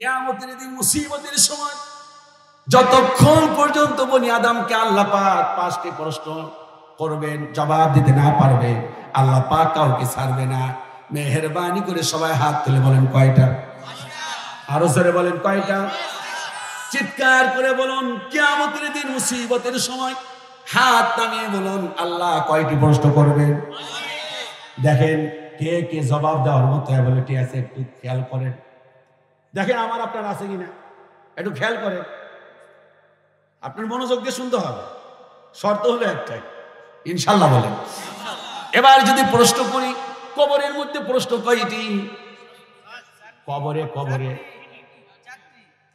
কিয়ামতের দিন মুসিবতের সময় যতক্ষণ পর্যন্ত বনি আদমকে আল্লাহ পাক 5টি প্রশ্ন করবেন, জবাব দিতে না পারবে, আল্লাহ পাক কাউকে ছাড়বে না। মেহেরবানি করে সবাই হাত তুলে বলেন কয়টা? আরো জোরে বলেন কয়টা? চিৎকার করে বলুন কিয়ামতের দিন মুসিবতের সময় হাত নামিয়ে বলুন আল্লাহ কয়টি প্রশ্ন করবেন? দেখেন কে কে জবাব দেওয়ার মতো অ্যাবিলিটি আছে, একটু খেয়াল করেন। দেখেন আমার আপনার আছে কিনা একটু খেয়াল করেন। আপনার মনোযোগ দিয়ে শুনতে হবে, শর্ত হলো একটাই, ইনশাল্লাহ বলেন। এবার যদি প্রশ্ন করি কবরের মধ্যে প্রশ্ন কয়টি? কবরে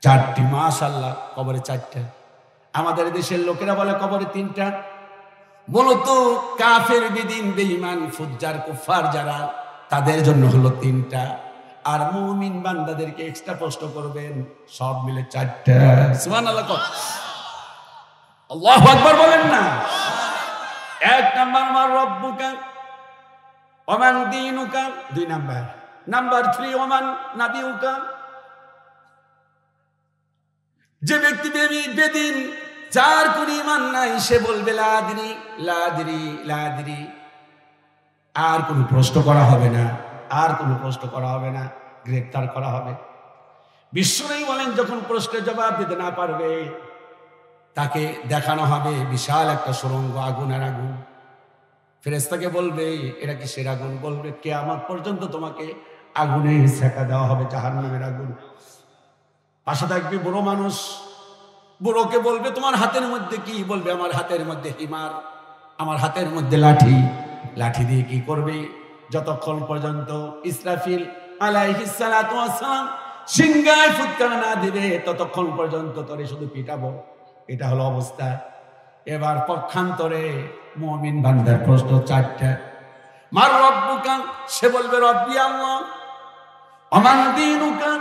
4টি। মাশাআল্লাহ, কবরে 4টা। আমাদের দেশের লোকেরা বলে কবরে 3টা। মূলত কাফের, বেদিন, বেঈমান, ফুজ্জার, কুফার যারা, তাদের জন্য হলো 3টা। আর মুমিন বান্দাদেরকে এক্সট্রা প্রশ্ন করবেন, সব মিলে 4টা। সুবহানাল্লাহ, আল্লাহু আকবার বলেন না। 1 নাম্বার মান রব্বুকা ওমান দীনুকা, 2 নাম্বার। নাম্বার 3 ওমান নাবিউকা। যে ব্যক্তি বেদিন, যার কোন ঈমান নাই, সে বলবে লাদিরি লাদিরি লাদিরি। আর কোনো প্রশ্ন করা হবে না, আর কোনো প্রশ্ন করা হবে না, গ্রেফতার করা হবে। বিশ্বনবী বলেন যখন প্রশ্নের জবাব দিতে না পারবে তাকে দেখানো হবে বিশাল একটা সুড়ঙ্গ, আগুনের আগুন। ফেরেশতাকে বলবে এটা কিসের আগুন? বলবে কিয়ামত পর্যন্ত তোমাকে আগুনে সেঁকা দেওয়া হবে, জাহান্নামের আগুন। পাশে থাকবে বুড়ো মানুষ, বুড়োকে বলবে তোমার হাতের মধ্যে কি? বলবে আমার হাতের মধ্যে হিমার, আমার হাতের মধ্যে লাঠি। লাঠি দিয়ে কি করবে? যতক্ষণ পর্যন্ত ইসরাফিল আলাইহিস সালাতু ওয়াস সালাম সিংহায় ফুৎকার না দিবে ততক্ষণ পর্যন্ত তোরে শুধু পিটাবো। এটা হলো অবস্থা। এবার পক্ষান্তরে মুমিন বান্দার প্রশ্ন 4টা। মার রব্বুকা, সে বলবে রব্বি আল্লাহ। ওমান দীনুকা,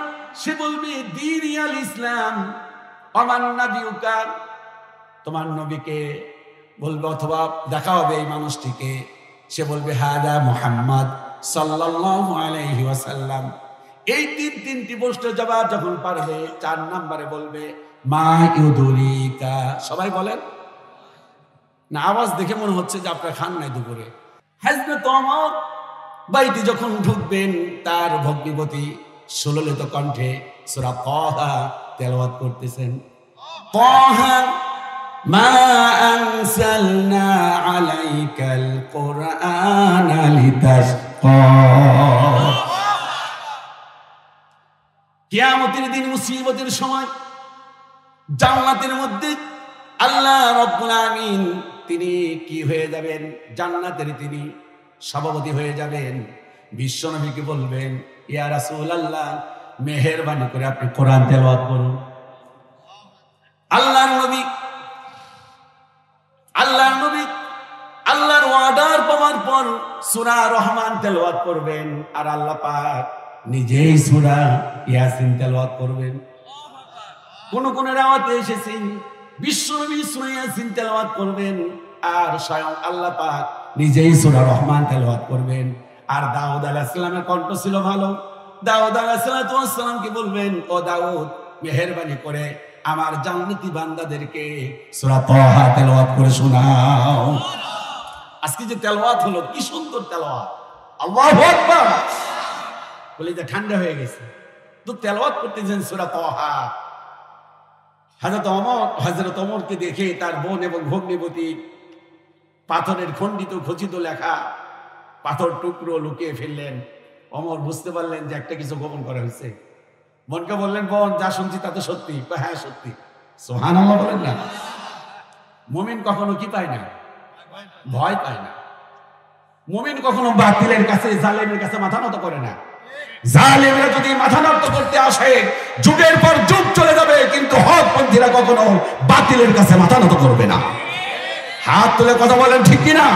সে বলবে দীনি আল ইসলাম। ওমান নাবিউকা, তোমার নবীকে বলবে, অথবা দেখা হবে এই মানুষটিকে, সে বলবে হাদা মুহাম্মদ সাল্লাল্লাহু আলাইহি ওয়াসাল্লাম। এই 3টি প্রশ্নের জবাব যখন পারবে 4 নম্বরে বলবে মা ইউদুরিকা। সবাই বলেন না, আওয়াজ দেখে মনে হচ্ছে যে আপনারা খান নাই দুপুরে। হযরত ওমর বাইতে যখন ঢুকবেন তার ভগ্নিপতি সুললিত কণ্ঠে সূরা তাহা তেলাওয়াত করতেছেন। তাহা মা আনসালনা আলাইকাল কুরআনা লিতাশকা। কিয়ামতের দিন মুসিবতের সময় জান্নাতের মধ্যে আল্লাহ রাব্বুল আমিন তিনি কি হয়ে যাবেন? জান্নাতের তিনি সভাপতি হয়ে যাবেন। বিশ্বনবীকে বলবেন ইয়া রাসূলুল্লাহ মেহেরবানি করে আপনি কোরআন তেলাওয়াত করুন। আল্লাহর নবী আল্লাহর ওয়াদার পাওয়ার পর সূরা রহমান তেলাওয়াত করবেন, আর আল্লাহ পাক নিজেই সূরা ইয়াসিন তেলাওয়াত করবেন। কোন রাওয়াতে এসেছে বিশ্বনবী সূরা ইয়াসিন তেলাওয়াত করবেন, আর স্বয়ং আল্লাহ পাক নিজেই সূরা রহমান তেলাওয়াত করবেন। আর দাউদ আলাইহিস সালামের কণ্ঠ ছিল ভালো। দাউদ আলাইহিস সালামকে বলবেন, ও দাউদ মেহেরবানি করে আমার জান্নাতি বান্দাদেরকে সূরা তাহা তেলাওয়াত করে শোনাও। আজকে যে তেলাওয়াত হলো কি সুন্দর তেলাওয়াত, আল্লাহু আকবার। কলিজা ঠান্ডা হয়ে গেছে। তো তেলাওয়াত করতেছেন সূরা তাহা। হযরত ওমরকে দেখে তার বোন এবং ভগ্নিপতি পাথরের খণ্ডিত খচিত লেখা পাথর টুকরো লুকিয়ে ফেললেন। ওমর বুঝতে পারলেন যে একটা কিছু গোপন করা হয়েছে। বোনকে বললেন, বোন যা শুনছি তা তো সত্যি? হ্যাঁ সত্যি। সুবহানাল্লাহ বলেন না। মুমিন কখনো কি পায় না? ভয় পায় না। মুমিন কখনো বাতিলের কাছে, জালেমের কাছে মাথা নত করে না। জালেমরা যদি মাথা নত করতে আসে যুগের পর যুগ চলে যাবে, কিন্তু হকপন্থীরা কখনো বাতিলের কাছে মাথা নত করবে না। হাত তুলে কথা বলেন ঠিক কিনা?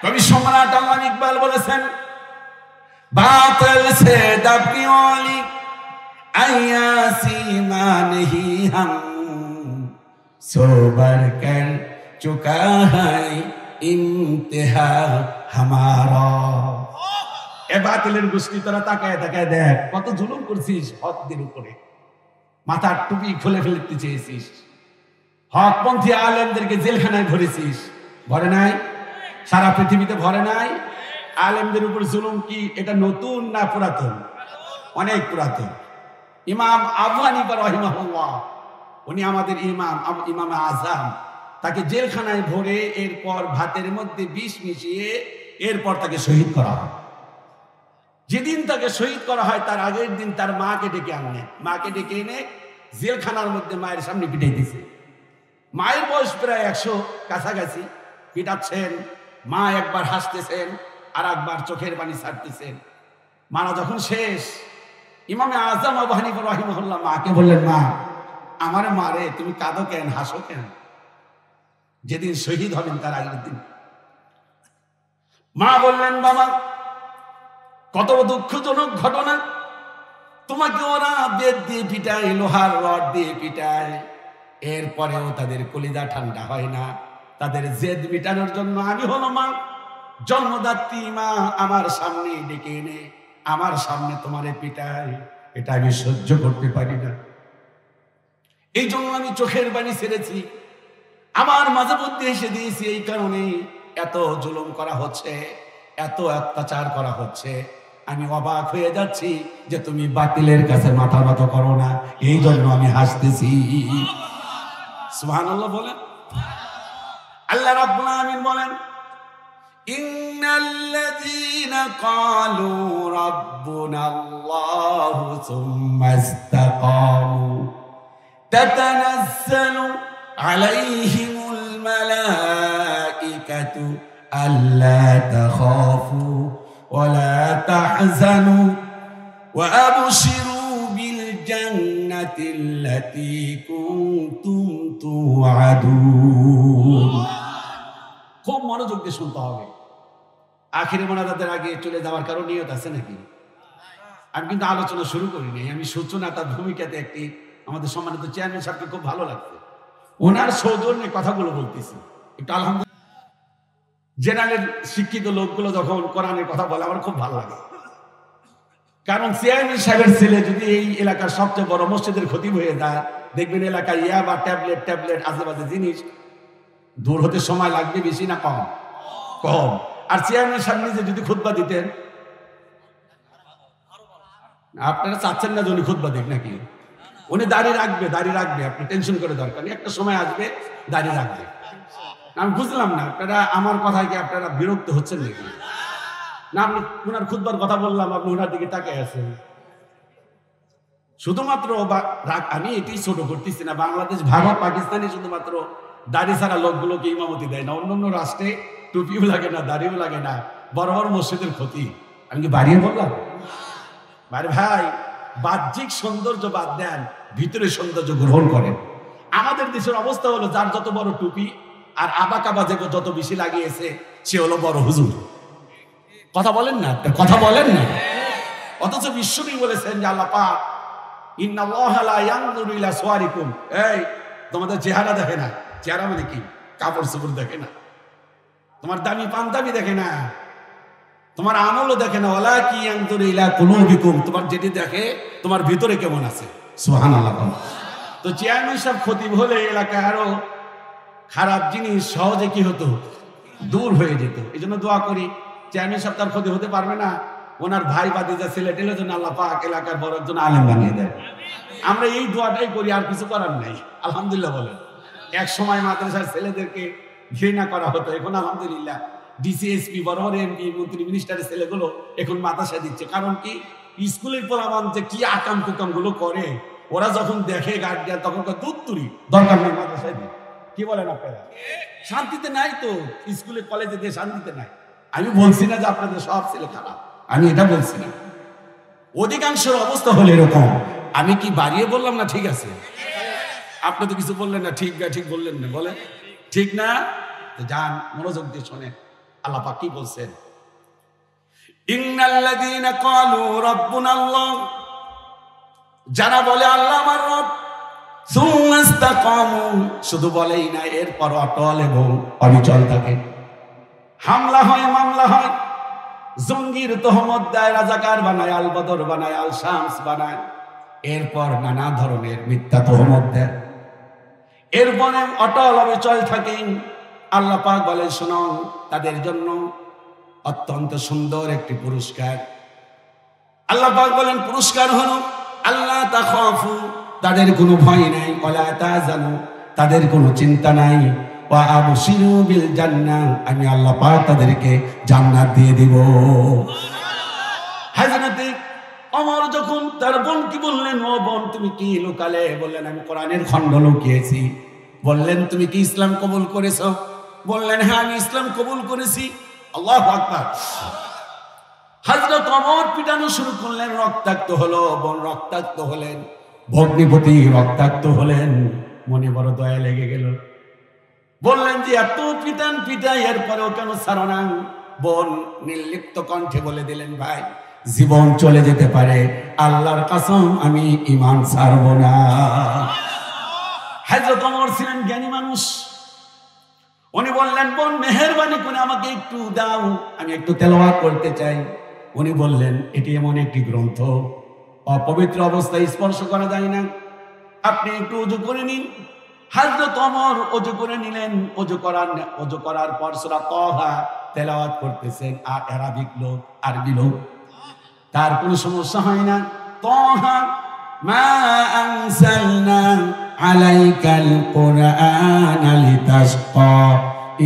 কবি সম্রাট আল্লামা ইকবাল বলেছেন, বাতিল সে দাবি ওয়ালি আয়াসি মানহি হাম সোবার কর চুকা है ইন্তেহা হামারা। এ বাতিলের গোষ্ঠী তোরা তাকায় তাকায় দেখ কত জুলুম করছিস হকদের উপরে, মাথার টুপি খুলে ফেলতে চেয়েছিস, হকপন্থী আলেমদেরকে জেলখানায় ভরেছিস, ভরে নাই? সারা পৃথিবীতে ভরে নাই? আলেমদের উপর জুলুম কি এটা নতুন না পুরাতন? অনেক পুরাতন। ইমাম আবু হানিফা রাহিমাহুল্লাহ, উনি আমাদের ইমাম আজম, তাকে জেলখানায় ভরে এরপর ভাতের মধ্যে বিষ মিশিয়ে এরপর তাকে শহীদ করা হয়। যেদিন তাকে শহীদ করা হয় তার আগের দিন তার মাকে ডেকে আনলেন, মাকে ডেকে এনে জেলখানার মধ্যে মায়ের সামনে পিটাই দিছে। মায়ের বয়স প্রায় 100 কাছাকাছি। পিটাচ্ছেন, মা একবার হাসতেছেন আর একবার চোখের পানি ছাড়তেছেন। মারা যখন শেষ, ইমামে আজম আবু হানিফা রাহিমাহুল্লাহ মাকে বললেন, মা আমার মারে তুমি কাঁদো কেন, হাসো কেন? যেদিন শহীদ হবেন তার আগের দিন। মা বললেন, বাবা কত দুঃখজনক ঘটনা, তোমাকে ওরা বেত দিয়ে পিটায়, লোহার রড দিয়ে পিটায়, এরপরেও তাদের কলিজা ঠান্ডা হয় না। তাদের জেদ মিটানোর জন্য আমি হলো মা, জন্মদাত্রী মা, আমার সামনে ডেকে এনে আমার সামনে তোমারে পিটায়, এটা আমি সহ্য করতে পারি না। এই জন্য আমি চোখের পানি ছেড়েছি, আমার মাঝে মধ্যে এসে দিয়েছি। এই কারণে এত জুলুম করা হচ্ছে, এত অত্যাচার করা হচ্ছে, আমি অবাক হয়ে যাচ্ছি যে তুমি বাতিলের কাছে মাথা নত করো না, এই জন্য আমি হাসতেছি। সুবহানাল্লাহ বলেন। আল্লাহ রাব্বুল আলামিন বলেন, ইন্নাল্লাযীনা ক্বালু রাব্বুনাল্লাহু সুম্মা ইসতাকামু তাতানাজ্জালু আলাইহিমুল মালাঈকাতু আল্লা তাখাফু ওয়া লা তাহজানু ওয়া আবশিরু বিল জান্নাতিল্লাতী কুনতুম তুআদুন। খুব মনোযোগ দিয়ে শুনতে হবে। আখিরে মোনাজাতের আগে চলে যাওয়ার কারো নিয়ত আছে নাকি? আমি কিন্তু আলোচনা শুরু করিনি, আমি সূচনা তার ভূমিকাতে একটি আমাদের সম্মানিত চেয়ারম্যান সাহেবকে খুব ভালো লাগছে, ওনার সৌজন্যে কথাগুলো বলতেছি একটু আলহামদুলিল্লাহ। জেনারেল শিক্ষিত লোকগুলো যখন কোরআনের কথা বলে আমার খুব ভালো লাগে, কারণ চেয়ারম্যান সাহেবের ছেলে যদি এই এলাকার সবচেয়ে বড় মসজিদের খতিব হয়ে যায়, দেখবেন এলাকায় ইয়া বা ট্যাবলেট আশেপাশে জিনিস দূর হতে সময় লাগবে বেশি না কম? কম। আর চেয়ারম্যান সাহেব নিজে যদি খুতবা দিতেন, আপনারা চাচ্ছেন না যে উনি খুতবা দিক নাকি? উনি দাড়ি রাখবে, আপনি টেনশন করে দরকার নেই, একটা সময় আসবে দাড়ি রাখবে। আমি বুঝলাম না আপনারা আমার কথায় কি আপনারা বিরক্ত হচ্ছেন নাকি? না, আপনি ওনার খুতবার কথা বললাম, আপনি ওনার দিকে তাকিয়ে আছেন। শুধুমাত্র আমি এটি ছোট করতেছি না, বাংলাদেশ ভারত পাকিস্তানে শুধুমাত্র দাড়ি ছাড়া লোকগুলোকে ইমামতি দেয় না, অন্যান্য রাষ্ট্রে টুপিও লাগে না, দাড়িও লাগে না, বড় বড় মসজিদের ক্ষতি। আমি কি বাড়িয়ে বললাম? ভাই বাহ্যিক সৌন্দর্য বাদ দেন, ভিতরে সৌন্দর্য গ্রহণ করেন। আমাদের দেশের অবস্থা হলো যার যত বড় টুপি আর আবাকাবা যত বেশি লাগিয়েছে সে হলো বড় হুজুর। কথা বলেন না, কথা বলেন না। অথচ বিশ্বনবী বলেছেন যে আল্লাহ পাক ইন্নাল্লাহা লা ইয়ানজুরু ইলা সুওয়ারিকুম, এই তোমাদের চেহারা দেখে না, চেহারা মানে কি? কাপড় চোপড় দেখে না, তোমার দামি পাঞ্জাবি দেখে না, তোমার আমলও দেখে না, ওয়ালাকিন ইয়ানজুরু ইলা কুলুবিকুম, তোমার যেটি দেখে তোমার ভিতরে কেমন আছে। সুবহানাল্লাহ। তো চেয়ারম্যান সাহেব খতিব হলে এলাকায় আরো খারাপ জিনিস সহজে কি হতো? দূর হয়ে যেত। এই জন্য দোয়া করি, চেয়ারম্যান সাহেব তার ক্ষতি হতে পারবে না, ওনার ভাই বাদিজা ছেলেটেলের জন্য আল্লাহ পাক এলাকার বড় একজন আলেম বানিয়ে দেয়। আমরা এই দোয়াটাই করি, আর কিছু করার নাই। আলহামদুলিল্লাহ বলেন। এক সময় মাদ্রাসার ছেলেদেরকে ঘৃণা করা হতো, এখন আলহামদুলিল্লাহ ডিসিএসপি, বড় বড় এমপি, মন্ত্রী, মিনিস্টারের ছেলেগুলো এখন মাদ্রাসা দিচ্ছে। কারণ কি? স্কুলের পোলাপান যে কি আকাম কুকাম গুলো করে, ওরা যখন দেখে গার্ডিয়ান তখন দুত্তুরি দরকার নেই, মাদ্রাসায় দিই। কি বলেন আপনারা? শান্তিতে নাই তো, স্কুলে কলেজে দিয়ে শান্তিতে নাই। আমি বলছি না যে আপনাদের সব ছেলে খারাপ, আমি এটা বলছি না, অধিকাংশের অবস্থা হলো এরকম। আমি কি বাড়িয়ে বললাম না ঠিক আছে? আপনি তো কিছু বললেন না, ঠিক বললেন না, বলেন ঠিক না? যান মনোযোগ দিয়ে শোনেন আল্লাহ পাক কি বলছেন। ইন্নাল্লাযীনা ক্বালু রাব্বুনাল্লাহ, যারা বলে আল্লাহ আমার রব, সুম্মা ইসতাকামু, শুধু বলেই না, এরপর অটল এবং অবিচল থাকে। হামলা হয়, মামলা হয়, জঙ্গির তহমত দেয়, রাজাকার বানায়, আল বদর বানায়, আল শামস বানায়, এরপর নানা ধরনের মিথ্যা তহমত দেয়। এরপরে অটল অবিচল থাকেন। আল্লাহ পাক বলেন, শোনো, তাদের জন্য অত্যন্ত সুন্দর একটি পুরস্কার। আল্লাহ পাক বলেন পুরস্কার হলো আল্লাহ তাখাফু, তাদের কোনো ভয় নাই, ওয়ালা তাহজানু, তাদের কোনো চিন্তা নাই, ওয়া আবশিরু বিল জান্নাহ, আমি আল্লাহ পাক তাদেরকে জান্নাত দিয়ে দিব। হযরতে ওমর যখন তার বোনকে বললেন, ও বোন তুমি কি লুকালে? বললেন আমি কোরআনের খণ্ড লুকিয়েছি। বললেন তুমি কি ইসলাম কবুল করেছো? বললেন হ্যাঁ আমি ইসলাম কবুল করেছি। আল্লাহু আকবার। হযরত ওমর পিটানো শুরু করলেন, রক্তাক্ত হলো, বোন রক্তাক্ত হলেন, ভগ্নিপতি রক্তাক্ত হলেন। মনে বড় দয়া লেগে গেল। বললেন যে এত পিটান পিটাই, এরপরেও কেন ছাড়ো না? বোন নির্লিপ্ত কণ্ঠে বলে দিলেন, ভাই জীবন চলে যেতে পারে, আল্লাহর কসম আমি ঈমান ছাড়ব না। হযরত ওমর ছিলেন জ্ঞানী মানুষ। উনি বললেন, বোন মেহেরবানি করে আমাকে একটু দাও, আমি একটু তেলাওয়াত করতে চাই। উনি বললেন, এটি এমন একটি গ্রন্থ অপবিত্র অবস্থায় স্পর্শ করা যায় না, আপনি একটু ওযু করে নিন। হযরত ওমর ওযু করে নিলেন। ওযু করার পর সূরা তাহা তেলাওয়াত করতেছেন। আর আরবিক লোক, আরবি লোক, তার কোনো সমস্যা হয় না। তাহা মা আনসালনা আলাইকাল কুরআনা লিতাশকা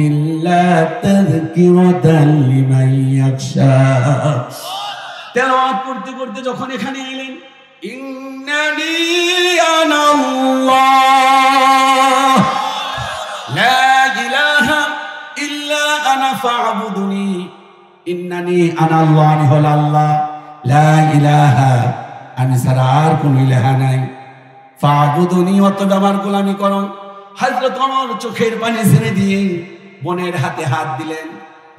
ইল্লা তাযকিরাতাল লিমান ইয়াখশা। তেলাওয়াত করতে করতে যখন এখানে এলেন, ইন্নানি আনাল্লাহ লা ইলাহা ইল্লা আনা ফা'বুদুনি, ইন্নানি আনাল্লাহ, আমি হল আল্লাহ, লা ইলাহা, আমি ছাড়া আর কোন ইলাহা নাই, ফা'বুদুনি, অতএব আমার গোলামি করো। হযরত ওমর চোখের পানি ছেড়ে দিয়ে বোনের হাতে হাত দিলেন,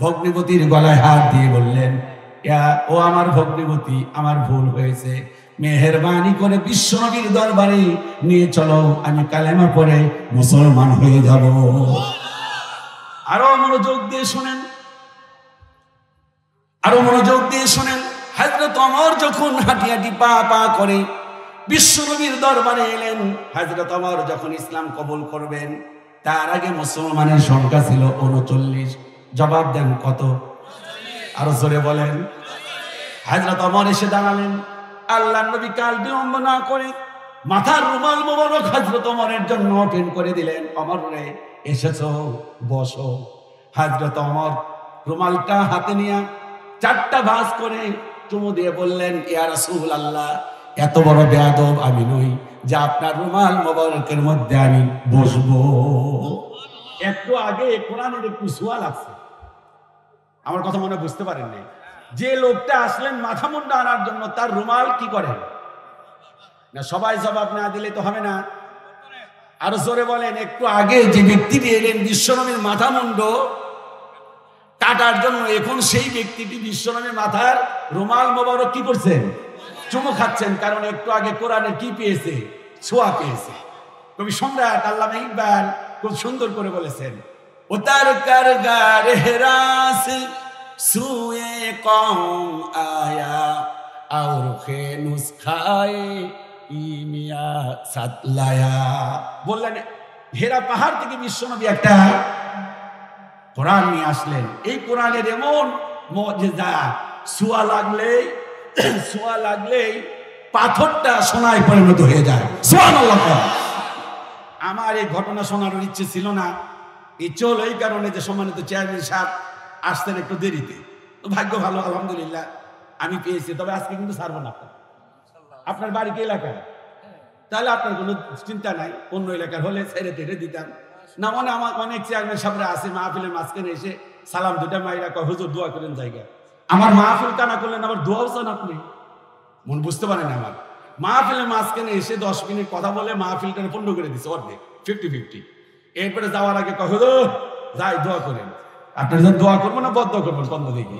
ভগ্নিপতির গলায় হাত দিয়ে বললেন, ও আমার ভগ্নিপতি, আমার ভুল হয়েছে, মেহেরবানি করে বিশ্বনবীর দরবারে নিয়ে চলো, আমি কালেমা পড়ে মুসলমান হয়ে যাব। আরো মনোযোগ দিয়ে শোনেন, আরো মনোযোগ দিয়ে শোনেন। হযরত ওমর যখন হাঁটি হাঁটি পা পা করে বিশ্বনবীর দরবারে এলেন, হযরত ওমর যখন ইসলাম কবুল করবেন, তার আগে মুসলমানের সংখ্যা ছিল 39। জবাব দেন কত? আরো জোরে বলেন। হযরত ওমর এসে দাঁড়ালেন। আল্লাহর নবী কাল বিলম্ব না করে মাথার রুমাল মোবারক হযরত ওমরের জন্য ওপেন করে দিলেন। ওমর রে, এসেছো, বসো। হযরত ওমর রুমালটা হাতে নিয়ে 4টা ভাঁজ করে চুমু দিয়ে বললেন, ইয়া রাসূলুল্লাহ, এত বড় বেয়াদব আমি নই যে আপনার রুমাল মোবারকের মধ্যে আমি বসবো। একটু আগে কোরআনের একটু সুয়াল আছে, আমার কথা মনে বুঝতে পারেন নাই? যে লোকটা আসলেন মাথা মুন্ডা আনার জন্য, তার রুমাল কি করে না? সবাই জবাব না দিলে তো হবে না, আরো জোরে বলেন। একটু আগে যে ব্যক্তিটি এলেন বিশ্বনবীর মাথা মুন্ড কাটার জন্য, এখন সেই ব্যক্তিটি বিশ্বনবীর মাথার রুমাল মোবারক কি করছেন? চুমু খাচ্ছেন। কারণ একটু আগে কোরআনে কি পেয়েছে? ছোঁয়া পেয়েছে। কবি সম্রাট আল্লামা ইকবাল খুব সুন্দর করে বলেছেন, উতার কর গারহরাস সুয়ে কওম আয়া और खे নুসখায়ে ইমিয়া সাতলায়া। বললেন হেরা পাহাড় থেকে বিশ্বনবী একটা কোরআন নিয়ে আসলেন। এই কোরআনের এমন মুজিজা, ছোঁয়া লাগলেই পাথরটা সোনায় পরিণত হয়ে যায়। সুবহানাল্লাহ। আমার এই ঘটনা শোনার ইচ্ছে ছিল না। ইচ্ছে হলো এই কারণে যে সম্মানিত চেয়ারম্যান সাহেব আসতেন একটু দেরিতে। তো ভাগ্য ভালো, আলহামদুলিল্লাহ আমি পেয়েছি। তবে আজকে কিন্তু ছাড়বো না। আপনার বাড়ি কি এলাকায়? তাহলে আপনার কোনো চিন্তা নাই, অন্য এলাকার হলে ছেড়ে তেড়ে দিতাম না। মনে আমার অনেক চেয়ারম্যান সাহেবরা আছে, মাহফিলের মাঝখানে এসে সালাম দুটা মাইরা কয়, হুজুর দোয়া করেন জায়গা। আমার মাহফিল কানা করলেন, আবার দোয়াও চান আপনি? মন বুঝতে পারেন আমার মাহফিলের মাঝখানে এসে 10 মিনিট কথা বলে মাহফিলটা পূর্ণ করে দিচ্ছে অর্ধেক, 50-50। এরপরে যাওয়ার আগে কয়, হুজুর যাই দোয়া করেন। আপনার যখন দোয়া করবো না বদ্ধ করবেন বন্ধ দেখি?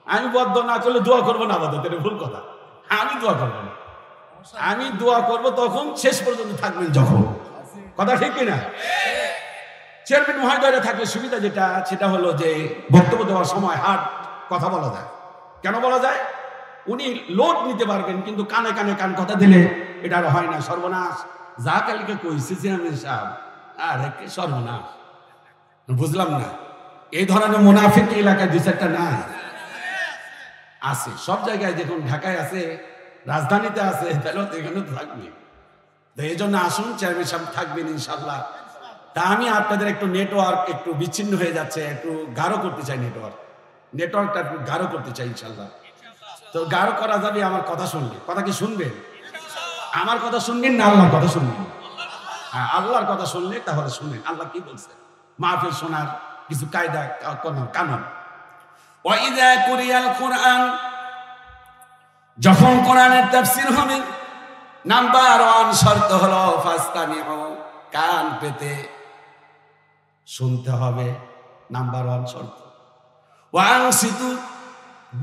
আমি বদ্ধ না করলে দোয়া করবো না, আপাতত এটা ভুল কথা। আমি দোয়া করবো না, আমি দোয়া করবো তখন শেষ পর্যন্ত থাকবেন যখন। কথা ঠিক কিনা? চেয়ারম্যান মহোদয়রা থাকলে সুবিধা যেটা, সেটা হলো যে বক্তব্য দেওয়ার সময় হাট কথা বলা যায়। কেন বলা যায়? উনি লোড নিতে পারবেন, কিন্তু কানে কানে কান কথা দিলে এটা আর হয় না, সর্বনাশ। যা কালকে কইছি চেয়ারম্যান সাহেব, আর সর্বনাশ। বুঝলাম না, এই ধরনের মুনাফিক এলাকায় দুই চারটা না আছে, সব জায়গায়। দেখুন ঢাকায় আছে, রাজধানীতে আছে, তাহলে এখানে তো থাকবে। তো এই জন্য আসুন, চেয়ারম্যান সাহেব থাকবেন ইনশাল্লাহ। তা আমি আপনাদের একটু নেটওয়ার্ক একটু বিচ্ছিন্ন হয়ে যাচ্ছে, একটু গাঢ় করতে চাই, নেটওয়ার্কটা একটু গাঢ় করতে চাই ইনশাল্লাহ। তো গাঢ় করা যাবে আমার কথা শুনলে। কথা কি শুনবেন? আমার কথা শুনবেন না আল্লাহর কথা শুনবেন? হ্যাঁ, আল্লাহর কথা শুনলে তাহলে শুনবেন আল্লাহ কি বলছে। মাহফিল শোনার কিছু কায়দা কানুন। ওয়াইদা কুরিয়াল কুরআন, যখন কোরআনের তাফসীর হবে, নাম্বার 1 শর্ত হলো ফাস্তামিউ, কান পেতে শুনতে হবে, নাম্বার 1 শর্ত। ওয়ানসিতু,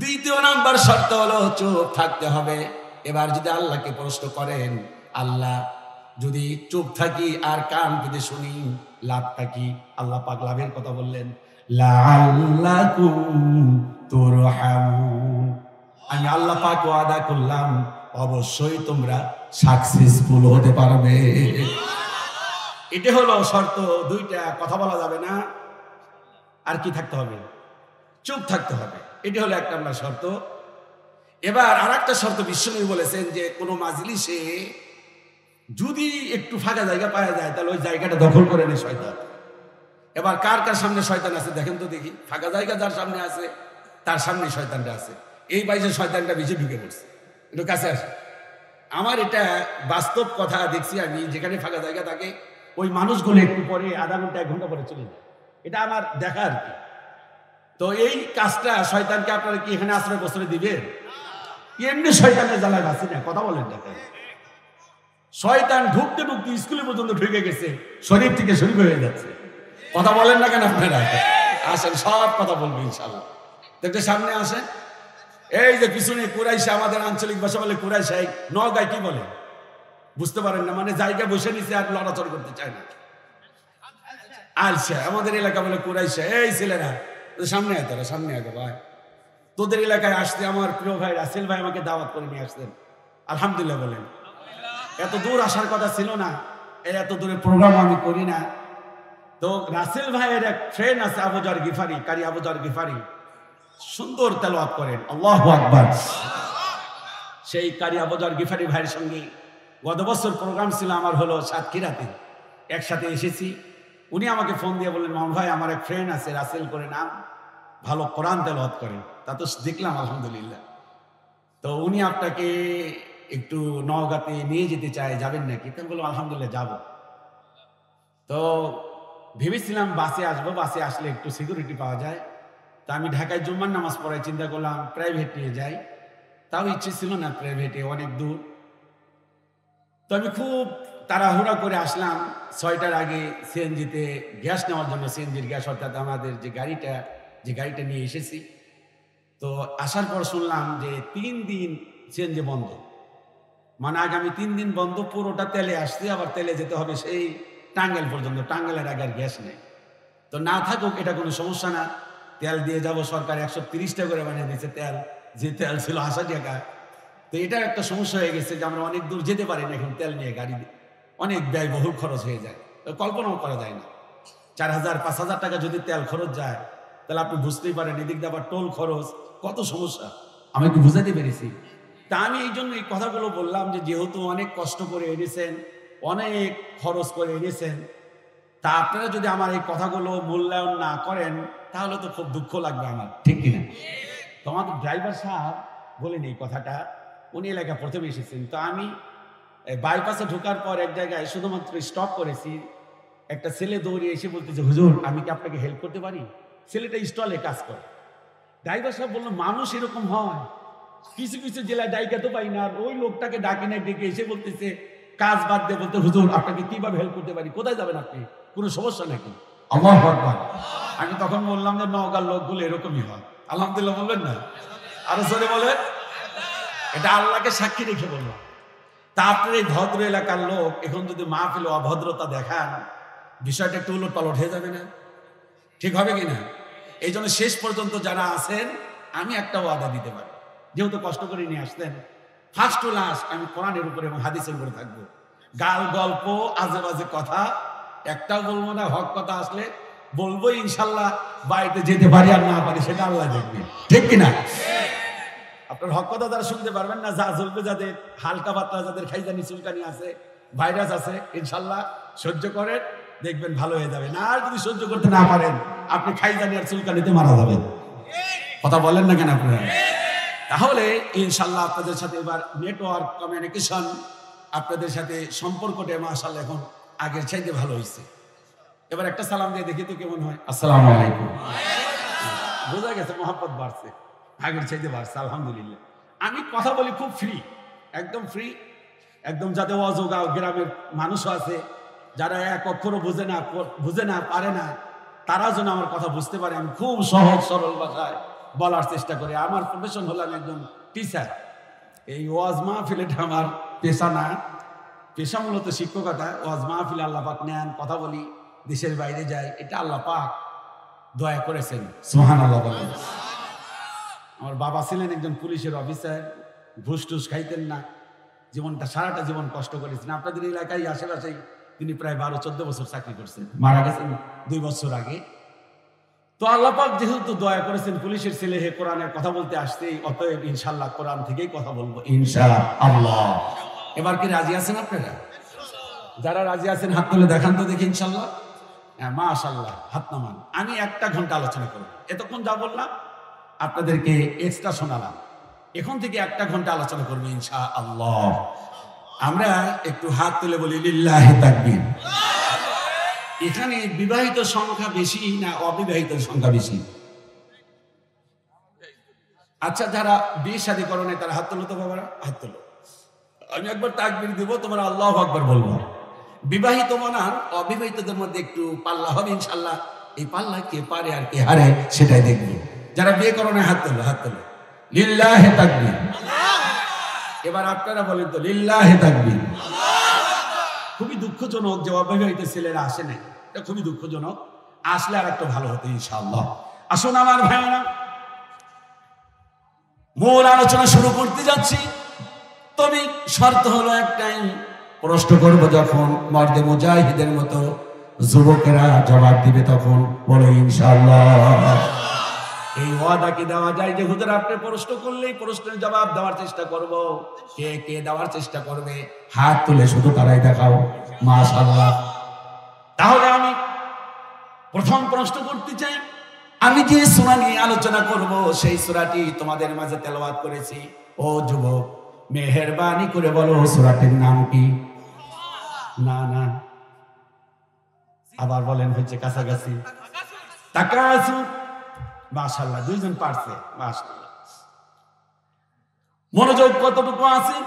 দ্বিতীয় নাম্বার শর্ত হলো চুপ থাকতে হবে। এবার যদি আল্লাহকে প্রশ্ন করেন, আল্লাহ যদি চুপ থাকি আর কান পেতে শুনি, লাভটা কি? আল্লাহ পাক লাভের কথা বললেন, লাআল্লাকুম তুরহামুন। আমি আল্লাহ পাক ওয়াদা করলাম অবশ্যই তোমরা সাকসেসফুল হতে পারবে। এটা হলো শর্ত দুইটা, কথা বলা যাবে না। আর কি থাকতে হবে? চুপ থাকতে হবে। এটা হলো 1 নম্বর শর্ত। এবার আর একটা শর্ত বিশ্বনবী বলেছেন যে কোনো মাজলিসে যদি একটু ফাঁকা জায়গা পাওয়া যায়, তাহলে ওই জায়গাটা দখল করে নেয় শয়তান। এবার কার কার সামনে শয়তান আছে দেখেন তো দেখি। ফাঁকা জায়গা যার সামনে আছে, তার সামনে শয়তানটা আছে। এই বাইরে শয়তানটা বেশি ঢুকে পড়ছে, একটু কাছে আসে। আমার এটা বাস্তব কথা দেখছি আমি, যেখানে ফাঁকা জায়গা থাকে ওই মানুষগুলো একটু পরে আধা ঘন্টা 1 ঘন্টা পরে চলে যায়। এটা আমার দেখা আর কি। তো এই কাজটা শয়তানকে আপনারা কি এখানে আশ্রয় প্রশ্রয় দিবেন? এমনি শয়তানের জ্বালায় বাঁচি না, কথা বলেন না। শয়তান ঢুকতে ঢুকতে স্কুলে পর্যন্ত ঢুকে গেছে, শরীর থেকে শরীর হয়ে যাচ্ছে। কথা বলেন না কেন আপনারা? আসেন, সব কথা বলবো ইনশাআল্লাহ। দেখতে সামনে আসেন। এই যে পিছনে কুরাইশা, আমাদের আঞ্চলিক ভাষা বলে কুরাইশা, নগায় কি বলে বুঝতে পারেন না, মানে জায়গা বসে নিচে আর লড়াচড় করতে চায় না। আলসা, আমাদের এলাকা বলে কুরাইশা। এই ছেলেরা সামনে আয়, তোরা সামনে আগে ভাই। তোদের এলাকায় আসতে আমার প্রিয় ভাই রাসেল ভাই আমাকে দাওয়াত করে নিয়ে আসতেন, আলহামদুলিল্লাহ বলেন। এত দূর আসার কথা ছিল না, এত দূরের প্রোগ্রাম আমি করি না। তো রাসেল ভাইয়ের এক ফ্রেন্ড আছে আবু যর গিফারি, কারি আবু যর গিফারি, সুন্দর তেলাওয়াত করেন, আল্লাহু আকবার। সেই কারি আবু যর গিফারি ভাইয়ের সঙ্গে গত বছর প্রোগ্রাম ছিল আমার, হলো সাতক্ষীরাতে, একসাথে এসেছি। উনি আমাকে ফোন দিয়ে বললেন, মামুন ভাই আমার এক ফ্রেন্ড আছে রাসেল করে নাম, ভালো কোরআন তেলাওয়াত করেন। তা তো দেখলাম আলহামদুলিল্লাহ। তো উনি আপনাকে একটু নওগাঁতে নিয়ে যেতে চায়, যাবেন নাকি? তো বললাম আলহামদুলিল্লাহ যাব। তো ভেবেছিলাম বাসে আসবো, বাসে আসলে একটু সিকিউরিটি পাওয়া যায়। তা আমি ঢাকায় জুম্মার নামাজ পড়ায় চিন্তা করলাম প্রাইভেট নিয়ে যাই। তাও ইচ্ছে ছিল না, প্রাইভেটে অনেক দূর। তো আমি খুব তাড়াহুড়া করে আসলাম 6টার আগে সিএনজিতে গ্যাস নেওয়ার জন্য। সিএনজির গ্যাস, অর্থাৎ আমাদের যে গাড়িটা নিয়ে এসেছি। তো আসার পর শুনলাম যে 3 দিন সিএনজি বন্ধ, মানে আগামী 3 দিন বন্ধ। পুরোটা তেলে আসছে, আবার তেলে যেতে হবে সেই টাঙ্গাইল পর্যন্ত। টাঙ্গাইলের আগে আর গ্যাস নেই। তো না থাকুক, এটা কোনো সমস্যা না, তেল দিয়ে যাব। সরকার 130 টাকা করে বানিয়ে দিচ্ছে তেল, যে তেল ছিল 80 টাকা। তো এটা একটা সমস্যা হয়ে গেছে যে আমরা অনেক দূর যেতে পারি না এখন তেল নিয়ে, গাড়ি অনেক ব্যয়বহুল খরচ হয়ে যায়, কল্পনাও করা যায় না। 4000-5000 টাকা যদি তেল খরচ যায়, তাহলে আপনি বুঝতেই পারেন এদিক দিয়ে আবার টোল খরচ, কত সমস্যা। আমি কি বুঝাতে পেরেছি? তা আমি এই জন্য এই কথাগুলো বললাম যে যেহেতু অনেক কষ্ট করে এনেছেন, অনেক খরচ করে এনেছেন, তা আপনারা যদি আমার এই কথাগুলো মূল্যায়ন না করেন, তাহলে তো খুব দুঃখ লাগবে আমার, ঠিক কিনা? তো আমাদের ড্রাইভার সাহেব বলেন এই কথাটা, উনি এলাকা প্রথমে এসেছেন। তো আমি বাইপাসে ঢোকার পর এক জায়গায় শুধুমাত্র স্টপ করেছি। একটা ছেলে দৌড়ে এসে বলতেছে, হুজুর আমি কি আপনাকে হেল্প করতে পারি? ছেলেটা স্টলে কাজ করে। ড্রাইভার সাহেব বললো, মানুষ এরকম হয়, কিছু কিছু জেলায় ডাইকা তো পাই না। আর ওই লোকটাকে ডাকি না, ডেকে এসে বলতেছে কাজ বাদ দিয়ে, বলতে হুজুর আপনাকে কিভাবে হেল্প করতে পারি, কোথায় যাবেন আপনি, কোনো সমস্যা নাকি? আল্লাহু আকবার। আমি তখন বললাম যে নওগাঁর লোকগুলো এরকমই হয়। আলহামদুলিল্লাহ বললেন না? আরো জোরে বলেন। এটা আল্লাহকে সাক্ষী রেখে বললাম। তা আপনার এই ভদ্র এলাকার লোক এখন যদি মাহফিলে অভদ্রতা দেখান, বিষয়টা একটু উলট পালট হয়ে যাবে না? ঠিক হবে কিনা? এই জন্য শেষ পর্যন্ত যারা আছেন আমি একটা ওয়াদা দিতে পারি, যেহেতু কষ্ট করে নিয়ে আসতেন, ফার্স্ট টু লাস্ট আমি কোরআনের উপরে এবং হাদিসের উপরে থাকবো। গাল গল্প আজে বাজে কথা একটাও বলবো না। হক কথা আসলে বলবো, ইনশাল্লাহ বাড়িতে যেতে পারি আর না পারি সেটা আল্লাহ দেখবে, ঠিক কিনা? আপনার হক কথা তারা শুনতে পারবেন না। যা চলবে, যাদের হালকা পাতলা, যাদের খাইজানি চুলকানি আছে, ভাইরাস আছে, ইনশাল্লাহ সহ্য করেন, দেখবেন ভালো হয়ে যাবে। না আর যদি সহ্য করতে না পারেন, আপনি খাইজানি আর চুলকানিতে মারা যাবেন। কথা বলেন না কেন আপনারা? তাহলে ইনশাল্লাহ আপনাদের সাথে এবার নেটওয়ার্ক কমিউনিকেশন, আপনাদের সাথে সম্পর্কটা মাশাআল্লাহ এখন আগের চাইতে ভালো হয়েছে। এবার একটা সালাম দিয়ে দেখি তো কেমন হয়। আসসালামু আলাইকুম। বোঝা গেছে মহব্বত বাড়ছে, আগের চাইতে বাড়ছে, আলহামদুলিল্লাহ। আমি কথা বলি খুব ফ্রি, একদম ফ্রি, একদম। যাতে অযোগা গ্রামের মানুষও আছে, যারা এক অক্ষরও বুঝে না পারে না, তারা যেন আমার কথা বুঝতে পারে। আমি খুব সহজ সরল ভাষায় বলার চেষ্টা করি। আমার প্রফেশন হলো আমি একজন টিচার। এই ওয়াজ মাহফিল এটা আমার পেশা না, পেশা মূলত শিক্ষকতা। ওয়াজ মাহফিল আল্লাহ পাক নেন, কথা বলি, দেশের বাইরে যাই, এটা আল্লাহ পাক দয়া করেছেন। সুবহানাল্লাহ বলেন। আমার বাবা ছিলেন একজন পুলিশের অফিসার, ঘুষ টুস খাইতেন না, জীবনটা সারাটা জীবন কষ্ট করেছেন। আপনাদের এলাকায় আশেপাশেই তিনি প্রায় 12-14 বছর চাকরি করছেন, মারা গেছেন 2 বছর আগে। তো আল্লাহ পাক যেহেতু দয়া করেছেন, পুলিশের ছেলে হে কোরআনের কথা বলতে আসতেই, অতএব ইনশাআল্লাহ কোরআন থেকেই কথা বলবো ইনশাআল্লাহ। এবার কি রাজি আছেন আপনারা? যারা রাজি আছেন হাত তুলে দেখান তো দেখি। ইনশাআল্লাহ, হ্যাঁ মাশাআল্লাহ, হাত নামান। আমি 1 ঘন্টা আলোচনা করব। এতক্ষণ যা বললাম আপনাদেরকে এক্সট্রা শোনালাম, এখন থেকে 1 ঘন্টা আলোচনা করবো ইনশাআল্লাহ। আমরা একটু হাত তুলে বলি লিল্লাহি তাকবীর। এখানে বিবাহিত সংখ্যা বেশি না অবিবাহিত সংখ্যা বেশি? আচ্ছা, যারা বিয়ে শাদী করো নাই তারা হাত তোলো তো বাবারা, হাত তোলো। আমি একবার তাকবীর দিব, তোমরা আল্লাহু আকবার বলবো। বিবাহিত বনাম অবিবাহিতদের মধ্যে একটু পাল্লা হবে ইনশাআল্লাহ। এই পাল্লা কে পারে আর কে হারে সেটাই দেখবো। যারা বিয়ে করো না হাত তোলো, হাত তোলো। লিল্লাহি তাকবীর। এবার আপনারা বলেন তো লিল্লাহি তাকবীর। খুবই দুঃখজনক যে অবিবাহিত ছেলেরা আসে নাই, এটা খুবই দুঃখজনক। আসলে আর একটু ভালো হতো ইনশাআল্লাহ। আসুন আমার ভাইরা, মূল আলোচনা শুরু করতে যাচ্ছি। তবে শর্ত হলো একটাই, প্রশ্ন করব যখন মর্দে মুজাহিদের মতো যুবকেরা জবাব দিবে তখন বলো ইনশাআল্লাহ। এই ওয়াদা কি দেওয়া যায় যে হুজুর আপনি প্রশ্ন করলেই প্রশ্নের জবাব দেওয়ার চেষ্টা করব? কে কে দেওয়ার চেষ্টা করবে হাত তুলে শুধু তারাই দেখাও, মাশাআল্লাহ। তাহলে আমি প্রথম প্রশ্ন করতে চাই, আমি যে সূরা নিয়ে আলোচনা করব সেই সূরাটি তোমাদের মাঝে তেলাওয়াত করেছি। ও যুবক, মেহেরবানি করে বলো সূরাটির নাম কি? না না, আবার বলেন, হচ্ছে কাছাকাছি। তাকাসুর। মাশাআল্লাহ, 2 জন পারছে, মাশাআল্লাহ। মনোযোগ কতটুকু আছে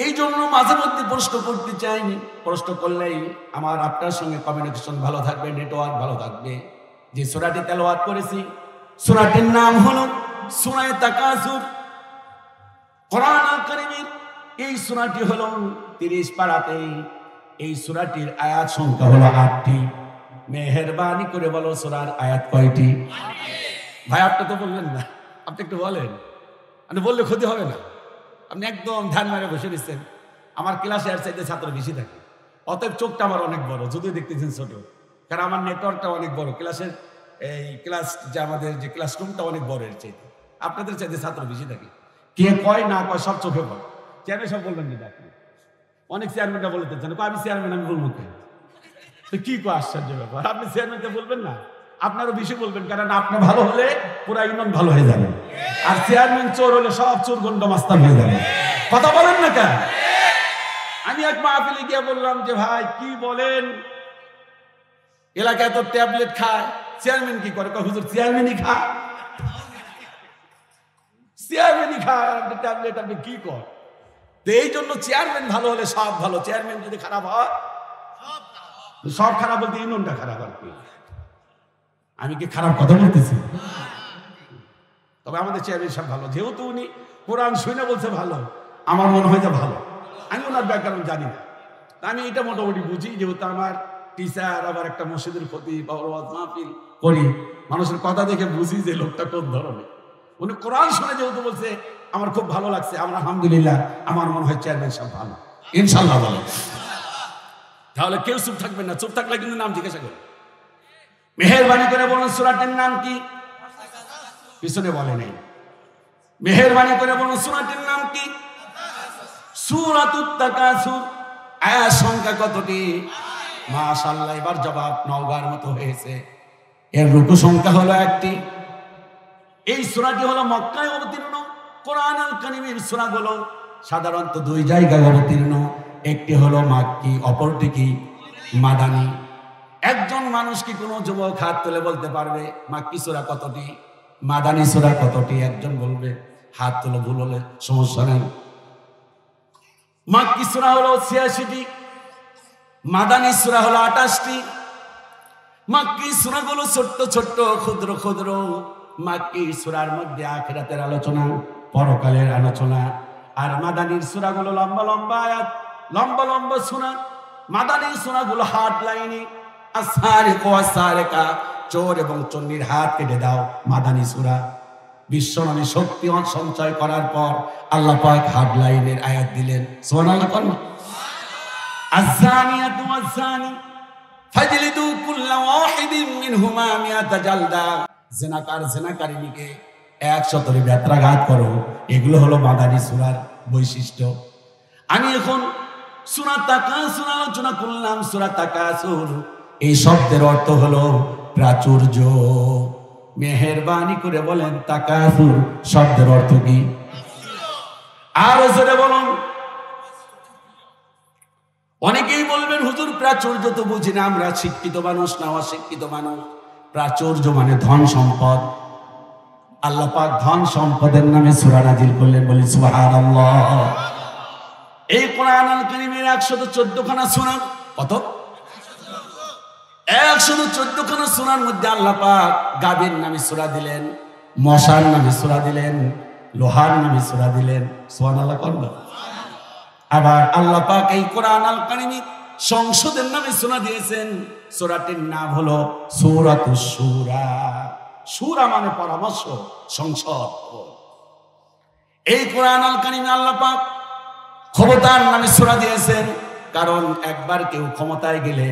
এই জন্য মাঝে মধ্যে প্রশ্ন করতে চাইনি। প্রশ্ন করলেই আমার আপনার সঙ্গে কমিউনিকেশন ভালো থাকবে, নেটওয়ার্ক ভালো থাকবে। যে সূরাটি তেলাওয়াত করেছি, সূরাটির নাম হলো সূরা তাকাসুর। কোরআনুল কারীমের এই সূরাটি হলো 30 পারাতে। এই সূরাটির আয়াত সংখ্যা হলো 8টি। মেহেরবানি করে বলো সূরার আয়াত কয়টি? ভাই আপনি তো বললেন না, আপনি একটু বলেন। আপনি বললে ক্ষতি হবে না। আপনি একদম ধ্যান মেরে বসে দিচ্ছেন। আমার ক্লাসে আর চাইতে ছাত্র বেশি থাকে, অতএব চোখটা আমার অনেক বড়, যদিও দেখতেছেন ছোট, কারণ আমার নেটওয়ার্কটা অনেক বড়। ক্লাসের এই ক্লাস যে আমাদের যে ক্লাসরুমটা অনেক বড়, এর চাইতে আপনাদের চাইতে ছাত্র বেশি থাকে। কে কয় না কয় সব চোখে পড়ে। চেয়ারম্যান সব বলবেন না, আপনি অনেক চেয়ারম্যানটা বলতে চান, আমি চেয়ারম্যান, আমি বলবো কে? তো কি কো আশ্চর্য ব্যাপার, আপনি চেয়ারম্যানকে বলবেন না? আপনারও বেশি বলবেন, কারণ আপনি ভালো হলে পুরা ইউনিয়ন ভালো হয়ে যাবে, আর চেয়ারম্যান চোর হলে সব চোর গন্ড মাস্তান হয়ে যাবে। কথা বলেন না কেন? আমি এক মাহফিলে গিয়ে বললাম যে ভাই কি বলেন, এলাকায় তো ট্যাবলেট খায়, চেয়ারম্যান কি করে? হুজুর চেয়ারম্যানই খায়, চেয়ারম্যানই খায়, আপনি ট্যাবলেট আপনি কি কর? তো এই জন্য চেয়ারম্যান ভালো হলে সব ভালো, চেয়ারম্যান যদি খারাপ হয় সব খারাপ, বলতে ইউনিয়নটা খারাপ আর কি। আমি কি খারাপ কথা বলতেছি? তবে আমাদের চেয়ারম্যান সব ভালো, যেহেতু উনি কোরআন শুনে বলছে ভালো, আমার মনে হয় যে ভালো। আমি ওনার ব্যাকরণ জানি না, আমি এটা মোটামুটি বুঝি, যেহেতু আমার টিচার, আবার একটা মসজিদের খতিব, ওয়াজ মাহফিল করি, মানুষের কথা দেখে বুঝি যে লোকটা কোন ধরনের। উনি কোরআন শুনে যেহেতু বলছে আমার খুব ভালো লাগছে, আমার আলহামদুলিল্লাহ, আমার মনে হয় চেয়ারম্যান সাহেব ভালো, ইনশাল্লাহ বলে। তাহলে কেউ চুপ থাকবেন না, চুপ থাকলে কিন্তু নাম জিজ্ঞাসা করবে। মেহেরবানি করে বলুন সূরাটির নাম কি? পিছনে বলে নেই। মেহেরবানি করে বলুন সূরাটির নাম কি? সূরাতুত তাকাসুর। আয়াত সংখ্যা কতটি? মাশাআল্লাহ, এবার জবাব নওগাঁর মতো হয়েছে। এর রুকু সংখ্যা হলো 1টি। এই সূরাটি হলো মক্কায় অবতীর্ণ। কোরআনুল কারীমের সূরাগুলো সাধারণত 2 জায়গায় অবতীর্ণ, একটি হলো মাক্কি, অপরটি কি মাদানী। একজন মানুষ কি কোনো যুবক হাত তুলে বলতে পারবে মাক্কি সূরা কতটি, মাদানী সূরা কতটি? একজন বলবে, হাত তুলে, ভুল হলে সমস্যা নেই। মাক্কি সূরা হলো 86টি, মাদানী সূরা হলো 28টি। মাক্কি সূরাগুলো ছোট্ট ছোট্ট, ক্ষুদ্র ক্ষুদ্র। মাক্কি সূরার মধ্যে আখিরাতের আলোচনা, পরকালের আলোচনা। আর মাদানীর সূরাগুলো লম্বা লম্বা আয়াত, লম্বা লম্বা সূরা। মাদানীর সূরাগুলো হাট লাইনে, আস-সারিকু ওয়াস-সারিকা, চোর এবং চোরনির হাত কেটে দাও, মাদানী সূরা। বিশ্বনবী শক্তি সঞ্চয় করার পর আল্লাহ পাক হাট লাইনের আয়াত দিলেন, সুবহানাল্লাহ। কোন আয-যানিয়াতু ওয়াজ-যানি ফাজলিদু কুল্লা ওয়াহিদিন মিনহুমা মিআতা জালদা। জিনাকার জিনাকারিনীকে 100 বেত্রাঘাত করো। এগুলো হলো মাদানী সূরার বৈশিষ্ট্য। আমি এখন সূরা তাকাসুর আলোচনা করলাম। সূরা তাকাসুর এই শব্দের অর্থ হলো প্রাচুর্য। মেহেরবানি করে বলেন তাকাসুর শব্দের অর্থ কি? আরো জোরে বলুন। অনেকেই বলবেন হুজুর প্রাচুর্য তো বুঝি না, আমরা শিক্ষিত মানুষ না অশিক্ষিত মানুষ। প্রাচুর্য মানে ধন সম্পদ। আল্লাহ পাক ধন সম্পদের নামে সূরা নাজিল করলেন, বলি সুবহানাল্লাহ। এই কোরআনুল কারীমের 114 খানা সূরা। কত? 114 খানা সূরার মধ্যে আল্লাহ পাক গাভীর নামে সূরা দিলেন, মশার নামে সূরা দিলেন, লোহার নামে সূরা দিলেন। সুবহানাল্লাহ করব। আবার আল্লাহ পাক এই কোরআনুল কারীমে সংসদের নামে সূরা দিয়েছেন। সূরাটির নাম হলো সূরাতুশ শূরা। শূরা মানে পরামর্শ, সংসদ। এই কোরআনুল কারীমে আল্লাহ পাক ক্ষমতার নামে সূরা দিয়েছেন, কারণ একবার কেউ ক্ষমতায় গেলে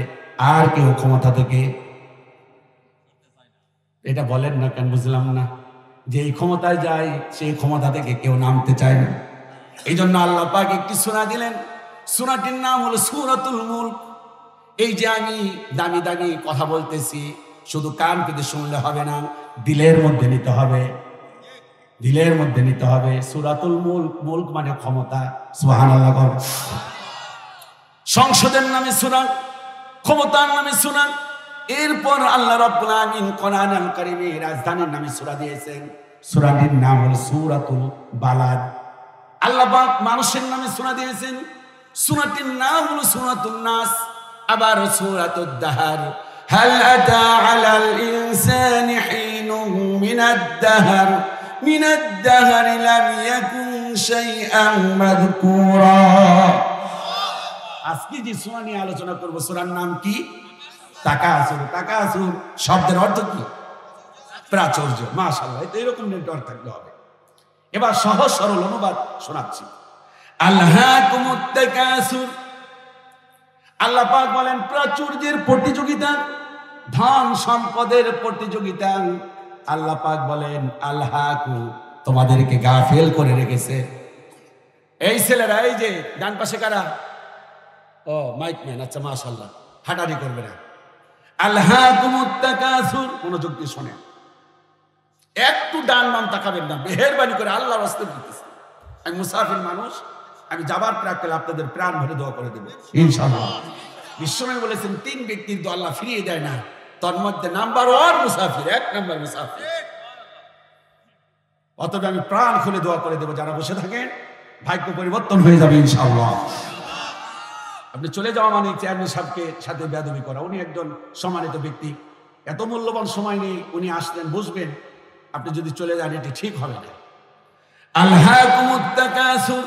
আর কেউ ক্ষমতা থেকে, এটা বলেন না কেন বুঝলাম না, যে এই ক্ষমতায় যায় সেই ক্ষমতা থেকে কেউ নামতে চায় না। এই জন্য আল্লাহ পাক একটি সূরা দিলেন, সূরাটির নাম হলো সূরাতুল মুলক। এই যে আমি দামি দামি কথা বলতেছি, শুধু কান পেতে শুনলে হবে না, দিলের মধ্যে নিতে হবে, দিলের মধ্যে নিতে হবে। সূরাতুল মুলক, মুলক মানে ক্ষমতা। সুবহানাল্লাহ। সংসদের নামে সূরা, ক্ষমতার নামে সূরা। এরপর আল্লাহ রাব্বুল আলামিন কোরআনুল কারীমে রাজধানীর নামে সূরা দিয়েছেন। সূরাটির নাম হলো সূরাতুল বালাদ। আল্লাহ পাক মানুষের নামে সূরা দিয়েছেন, সূরাটির নাম হলো সূরাতুন নাস। আবার সূরাতুদ দাহর, হাল আতা আলাল ইনসানি হিনুম মিনাদ দাহর লাম ইয়াকুন শাইআন মাযকুরা। আজকে যে সূরা নিয়ে আলোচনা করব, সূরার নাম কি? তাকাসুর। তাকাসুর শব্দের অর্থ কি? প্রাচুর্য। মাশাআল্লাহ, এটা এরকম নেটওয়ার্ক থাকতে হবে। এবার সহজ সরল অনুবাদ শোনাচ্ছি। আলহাকুমুত তাকাসুর। আল্লাহ পাক বলেন প্রাচুর্যের প্রতিযোগিতা, ধন সম্পদের প্রতিযোগিতা। আল্লাহ পাক বলেন আলহাকু, তোমাদেরকে গাফেল করে রেখেছে। এই ছেলেরা, এই যে ডান পাশে কারা? ও মাইক ম্যান, আচ্ছা মাশাআল্লাহ, হাঁটারি করবে না। আলহাকুমুত তাকাসুর, মনোযোগ দিয়ে শোনেন, একটু ডান বাম তাকাবেন না, মেহেরবানি করে আল্লাহর রাস্তে বলতেছি। আমি মুসাফির মানুষ, আমি যাবার প্রাক্কালে আপনাদের প্রাণ ভরে দোয়া করে দেব ইনশাআল্লাহ। বিশ্বনবী বলেছেন 3 ব্যক্তির দোয়া আল্লাহ ফিরিয়ে দেয় না, তার মধ্যে নাম্বার 1 মুসাফির, 1 নাম্বার মুসাফির। অতএব আমি প্রাণ খুলে দোয়া করে দেব, যারা বসে থাকেন ভাগ্য পরিবর্তন হয়ে যাবে ইনশাআল্লাহ। আপনি চলে যাওয়া মানে চেয়ারম্যান সাহেবকে সাথে বেয়াদবি করা। উনি একজন সম্মানিত ব্যক্তি, এত মূল্যবান সময় নেই, উনি আসলেন বসবেন, আপনি যদি চলে যান এটি ঠিক হবে না। আলহাকুমুত তাকাসুর,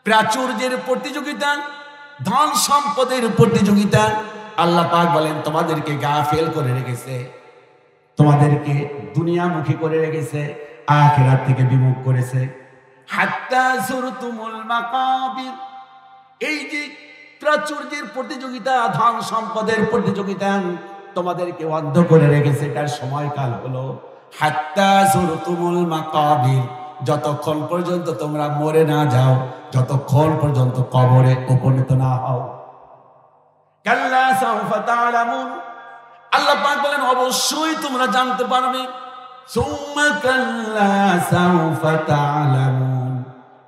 প্রাচুর্যের প্রতিযোগিতা, ধন সম্পদের প্রতিযোগিতা। আল্লাহ পাক বলেন তোমাদেরকে গাফেল করে রেখেছে, তোমাদেরকে দুনিয়ামুখী করে রেখেছে। আখিরাত থেকে বিমুখ করেছে। হাত্তা যুরতুমুল মাকাবির, এই যে প্রাচুর্যের প্রতিযোগিতা, ধন সম্পদের প্রতিযোগিতা তোমাদেরকে অন্ধ করে রেখেছে, তার সময়কাল হলো হাত্তা যুরতুমুল মাকাবির, যতক্ষণ পর্যন্ত তোমরা মরে না যাও, যতক্ষণ পর্যন্ত কবরে উপনীত না হও। কাল্লা সাউফা তা'লামুন, আল্লাহ পাক বলেন অবশ্যই তোমরা জানতে পারবে। সুম্মা কাল্লা সাউফা তা'লামুন,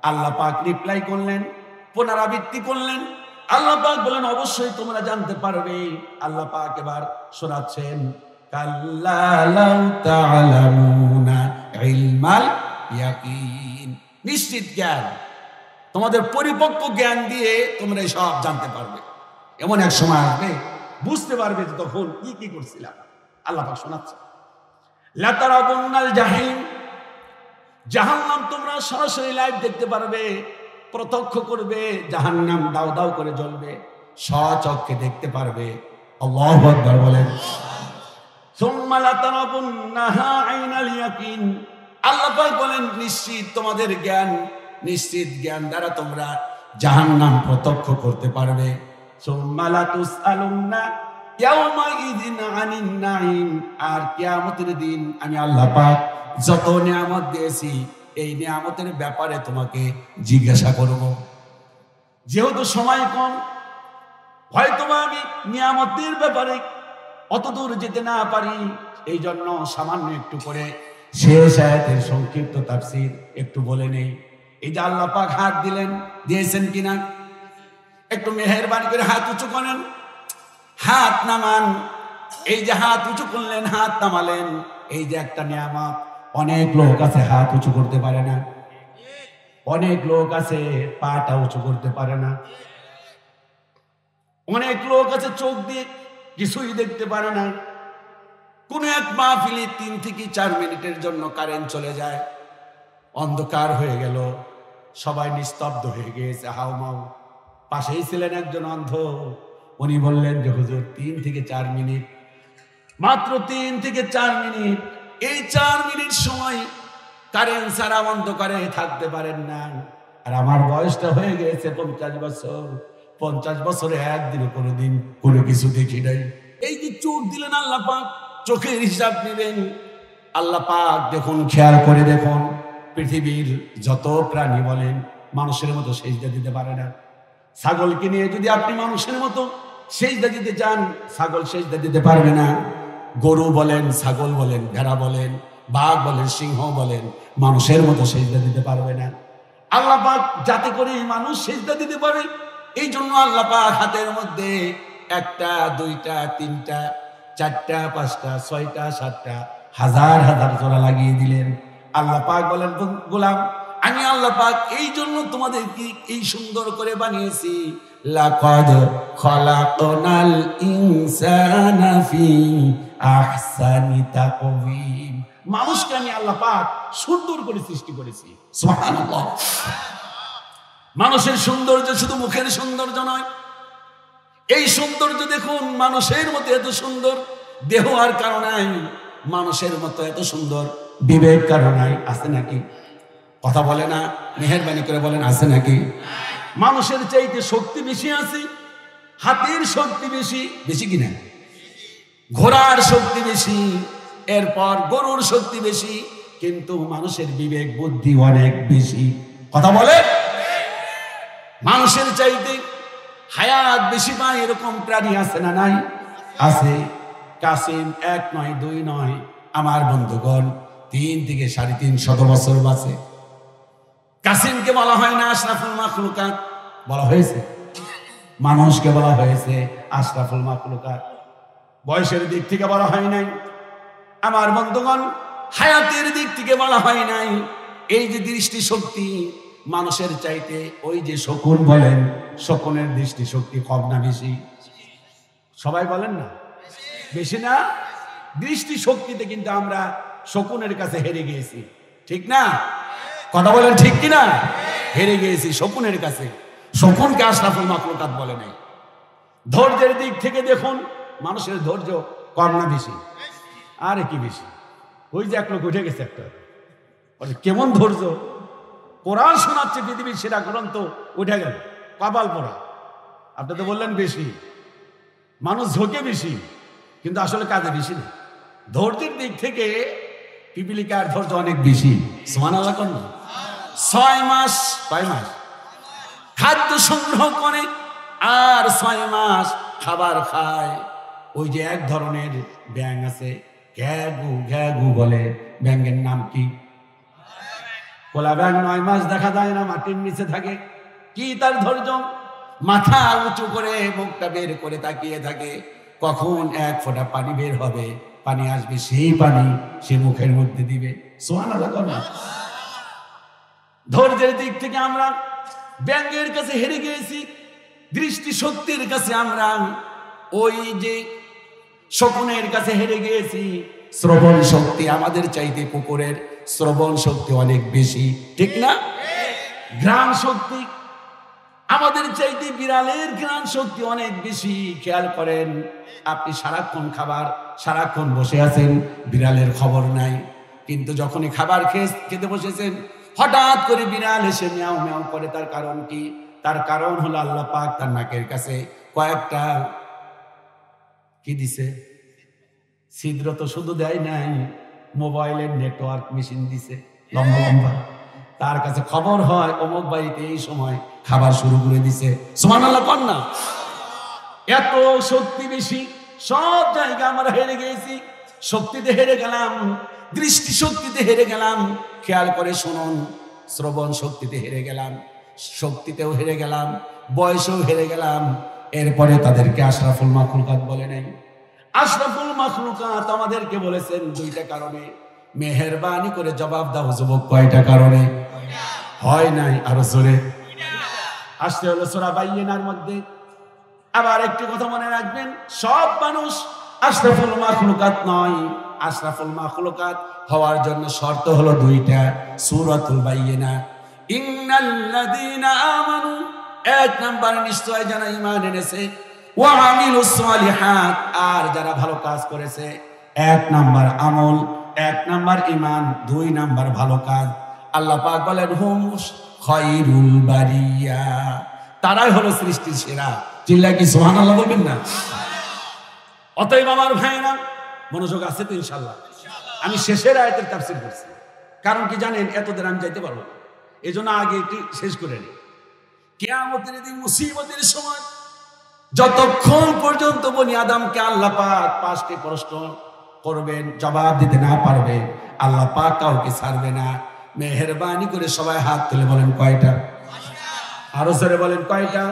আল্লাহ পাক রিপ্লাই করলেন, পুনরাবৃত্তি করলেন। আল্লাহ পাক বলেন অবশ্যই তোমরা জানতে পারবে। আল্লাহ পাক এবার শোনাচ্ছেন, কাল্লা লাউ তা'লামুনা ইলমাল ইয়াকিন, নিশ্চিত জ্ঞান, তোমাদের পরিপক্ক জ্ঞান দিয়ে তোমরা সব জানতে পারবে। এমন এক সময় আসবে বুঝতে পারবে যে তখন কি কি করছিলাম। আল্লাহ পাক শোনাচ্ছে, লা তারাবুন্নাল জাহিম, জাহান্নাম তোমরা সরাসরি লাইভ দেখতে পারবে, প্রত্যক্ষ করবে। জাহান্নাম দাও দাও করে জ্বলবে, স্বচক্ষে দেখতে পারবে। আল্লাহু আকবার বলেন। সুম্মা লা তারাবুন্নাহা আইনাল ইয়াকিন, আল্লাহ পাক বলেন নিশ্চিত তোমাদের জ্ঞান, নিশ্চিত জ্ঞান দ্বারা তোমরা জাহান্নাম প্রত্যক্ষ করতে পারবে। সুম্মা লা তুসআলুন্না ইয়াওমাইযিন আনিন নাঈম, আর কিয়ামতের দিন আমি আল্লাহ পাক যত নিয়ামত দিয়েছি এই নিয়ামতের ব্যাপারে তোমাকে জিজ্ঞাসা করব। যেহেতু সময় কম, হয়তো আমি নিয়ামতের ব্যাপারে অত দূর যেতে না পারি, এই জন্য সামান্য একটু করে শেষ আয়াতের সংক্ষিপ্ত তাফসীর একটু বলে নেই। এই যে আল্লাহ পাক হাত দিলেন, দিয়েছেন কিনা একটু মেহেরবানি করে হাত উঁচু করেন, হাত নামান। এই যে হাত উঁচু করলেন, হাত নামালেন, এই যে একটা নিয়ামত। অনেক লোক আছে হাত উঁচু করতে পারে না, অনেক লোক আছে পাটা উঁচু করতে পারে না, অনেক লোক আছে চোখ দিয়ে কিছুই দেখতে পারে না। কোন এক মাহফিলে 3 থেকে 4 মিনিটের জন্য কারেন্ট চলে যায়, অন্ধকার হয়ে গেল, সবাই নিস্তব্ধ হয়ে গিয়েছে, হাউমাউ। পাশেই ছিলেন একজন অন্ধ, উনি বললেন যে হুজুর 3 থেকে 4 মিনিট, মাত্র 3 থেকে 4 মিনিট, এই 4 মিনিট সময় কারেন্ট ছাড়া অন্ধকারে থাকতে পারেন না। আর আমার বয়সটা হয়ে গেছে 50 বছর, 50 বছরে একদিনে কোনোদিন কোনো কিছু দেখি নাই। এই যে চোখ দিলেন আল্লাহ পাক, চোখের হিসাব নেবেন। আল্লাহ পাক দেখুন, খেয়াল করে দেখুন, পৃথিবীর যত প্রাণী বলেন মানুষের মতো সেজদা দিতে পারে না। ছাগলকে নিয়ে যদি আপনি মানুষের মতো সেজদা দিতে চান, ছাগল সেজদা দিতে পারবে না। গরু বলেন, ছাগল বলেন, ভেড়া বলেন, বাঘ বলেন, সিংহ বলেন, মানুষের মতো সেজদা দিতে পারবে না। আল্লাহ পাক যাতে করে মানুষ সেজদা দিতে পারে, এই জন্য আল্লাহ পাক হাতের মধ্যে 1টা 2টা 3টা 4টা 5টা 6টা 7টা হাজার হাজার জোড়া লাগিয়ে দিলেন। আল্লাহ পাক বলেন, গোলাম আমি আল্লাহ পাক এই জন্য তোমাদেরকে এই সুন্দর করে বানিয়েছি। লাকাদ খলাকনাল ইনসানা ফি আহসানি তাকওয়িম, মানুষকে আমি আল্লাহ পাক সুন্দর করে সৃষ্টি করেছি। সুবহানাল্লাহ। মানুষের সৌন্দর্য শুধু মুখের সৌন্দর্য নয়, এই সৌন্দর্য দেখুন, মানুষের মতো এত সুন্দর দেহ আর কারো নাই, মানুষের মতো এত সুন্দর বিবেক কারো নাই। আছে নাকি? কথা বলে না, মেহেরবানি করে বলেন, আছে নাকি? মানুষের চাইতে শক্তি বেশি আছে, হাতির শক্তি বেশি, বেশি কিনা? ঘোড়ার শক্তি বেশি, এরপর গরুর শক্তি বেশি, কিন্তু মানুষের বিবেক বুদ্ধি অনেক বেশি। কথা বলে, মানুষের চাইতে হায়াত বেশি পায় এরকম প্রাণী আছে না নাই? আছে। কাসিম 1 নয় 2 নয়, আমার বন্ধুগণ 3 থেকে 350 বছর বাঁচে। কাসিমকে বলা হয় না আশরাফুল মাখলুকাত, বলা হয়েছে মানুষকে বলা হয়েছে আশরাফুল মাখলুকাত। বয়সের দিক থেকে বলা হয় নাই আমার বন্ধুগণ, হায়াতের দিক থেকে বলা হয় নাই। এই যে দৃষ্টি শক্তি মানুষের চাইতে, ওই যে শকুন বলেন, শকুনের দৃষ্টি শক্তি কম না বেশি? সবাই বলেন না বেশি না? দৃষ্টি শক্তিতে কিন্তু আমরা শকুনের কাছে হেরে গিয়েছি, ঠিক না? কথা বলেন ঠিক কিনা? হেরে গিয়েছি শকুনের কাছে। শকুনকে আশরাফুল মাখলুকাত বলে নাই। ধৈর্যের দিক থেকে দেখুন, মানুষের ধৈর্য কম না বেশি? আরে কি বেশি? ওই যে এক লোক উঠে গেছে একটা, কেমন ধৈর্য! কোরআন শোনাচ্ছে পৃথিবীর সেরা গ্রন্থ, উঠে গেল কপাল পড়া। আপনি তো বললেন বেশি, মানুষ ঝোঁকে বেশি, কিন্তু আসলে কাজে বেশি না। ধৈর্যের দিক থেকে পিপিলিকার ধৈর্য অনেক বেশি। সুবহানাল্লাহ কোন 6 মাস, 6 মাস খাদ্য সংগ্রহ করে আর 6 মাস খাবার খায়। ওই যে এক ধরনের ব্যাঙ আছে, ঘ্যাগু ঘ্যাগু বলে, ব্যাঙের নাম কি? কোলা ব্যাঙ। 9 মাস দেখা যায় না, মাটির নিচে থাকে। কি তার ধৈর্য! মাথা উঁচু করে মুখটা বের করে তাকিয়ে থাকে, কখন এক ফোঁটা পানি বের হবে, পানি আসবে, সেই পানি সে মুখের মধ্যে দিবে। সুবহানাল্লাহ। ধৈর্যের দিক থেকে আমরা ব্যাঙের কাছে হেরে গিয়েছি। দৃষ্টি শক্তির কাছে আমরা ওই যে শকুনের কাছে হেরে গিয়েছি। শ্রবণ শক্তি আমাদের চাইতে কুকুরের শ্রবণ শক্তি অনেক বেশি, ঠিক না? ঘ্রাণ শক্তি আমাদের চাইতে বিড়ালের ঘ্রাণ শক্তি অনেক বেশি। খেয়াল করেন, আপনি সারাক্ষণ খাবার, সারাক্ষণ বসে আছেন, বিড়ালের খবর নাই, কিন্তু যখনই খাবার খেতে বসেছেন, হঠাৎ করে বিড়াল এসে মিয়াও মিয়াও করে। তার কারণ কি? তার কারণ হলো আল্লাহ পাক তার নাকের কাছে কয়েকটা কি দিছে? ছিদ্র তো শুধু দেয় নাই, মোবাইলের নেটওয়ার্ক মেশিন দিছে লম্বা লম্বা। তার কাছে খবর হয় অমুক বাড়িতে এই সময় খাবার শুরু করে দিছে। সুবহানাল্লাহ কোন না? এত শক্তি বেশি। সব জায়গা আমরা হেরে গেছি। শক্তিতে হেরে গেলাম, দৃষ্টি শক্তিতে হেরে গেলাম। খেয়াল করে শুনুন, শ্রবণ শক্তিতে হেরে গেলাম, শক্তিতেও হেরে গেলাম, বয়সেও হেরে গেলাম। এরপরে তাদেরকে আশরাফুল মাখলুকাত বলে নাই। আশরাফুল মাখলুকাত আমাদেরকে বলেছেন 2টা কারণে। মেহেরবানি করে জবাব দাও যুবক, কয়টা কারণে? হয় নাই, আরো জোরে আসতে হলো সূরা বাইয়িনার মধ্যে। আবার একটি কথা মনে রাখবেন, সব মানুষ আশরাফুল মাখলুকাত নয়। আশরাফুল মাখলুকাত হওয়ার জন্য শর্ত হলো 2টা। সূরাতুল বাইয়িনা, ইন্নাল্লাযীনা আমানু, 1 নাম্বার নিশ্চয় যারা ঈমান এনেছে, ওয়া আমিলুস সালিহাত, আর যারা ভালো কাজ করেছে। 1 নাম্বার আমল, 1 নাম্বার ঈমান, 2 নাম্বার ভালো কাজ। আল্লাহ পাক বলেন হুম খায়রুল বারিয়া, তারাই হলো সৃষ্টির সেরা। চিল্লা কি সুবহানাল্লাহ বলবেন না? অতএব আমার ভাইরা, মনোযোগ আছে তো ইনশাআল্লাহ? আমি শেষের আয়াতের তাফসীর করছি, কারণ কি জানেন, এতদিন আমি যাইতে পারবো না, এজন্য আগে একটু শেষ করে নিই। কিয়ামতের দিন, মুসিবতের সময়, যতক্ষণ পর্যন্ত বনি আদমকে আল্লাহ পাক 5টি প্রশ্ন করবেন, জবাব দিতে না পারবে, আল্লাহ পাক কাউকে ছাড়বে না। মেহেরবানি করে সবাই হাত তুলে বলেন কয়টা? আরো জোরে বলেন কয়টা?